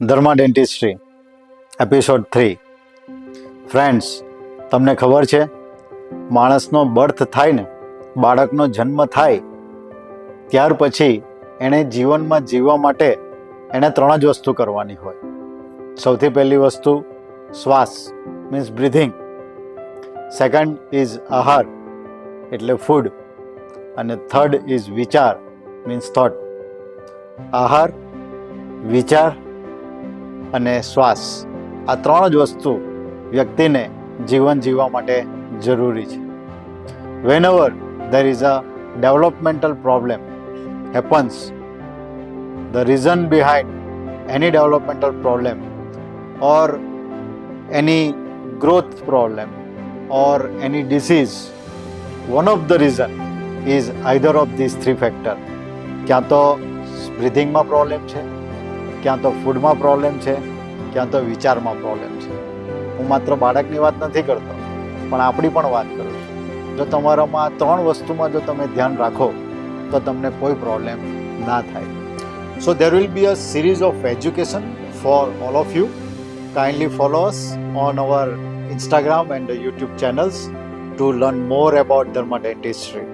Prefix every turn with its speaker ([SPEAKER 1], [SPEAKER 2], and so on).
[SPEAKER 1] ધર્મા dentistry episode 3. Friends, તમને ખબર છે માણસનો બર્થ થાય ને, બાળકનો જન્મ થાય ત્યાર પછી એણે જીવનમાં જીવવા માટે એણે 3 જ વસ્તુ કરવાની હોય. સૌથી પહેલી વસ્તુ શ્વાસ મીન્સ બ્રીથિંગ, સેકન્ડ ઇઝ આહાર એટલે ફૂડ, અને થર્ડ ઇઝ વિચાર મીન્સ થોટ. આહાર, વિચાર અને શ્વાસ, આ 3 જ વસ્તુ વ્યક્તિને જીવન જીવવા માટે જરૂરી છે. whenever there is a developmental problem happens, the reason behind any developmental problem or any growth problem or any disease, one of the reason is either of these 3 factor. ક્યાં તો બ્રીથિંગમાં પ્રોબ્લેમ છે, ક્યાં તો ફૂડમાં પ્રોબ્લેમ છે, ક્યાં તો વિચારમાં પ્રોબ્લેમ છે. હું માત્ર બાળકની વાત નથી કરતો, પણ આપણી પણ વાત કરું છું. જો તમારામાં આ 3 વસ્તુમાં જો તમે ધ્યાન રાખો તો તમને કોઈ પ્રોબ્લેમ ના થાય. સો there will be a series of education for all of you. Kindly follow us on our Instagram and YouTube channels to learn more about Dharma Dentistry.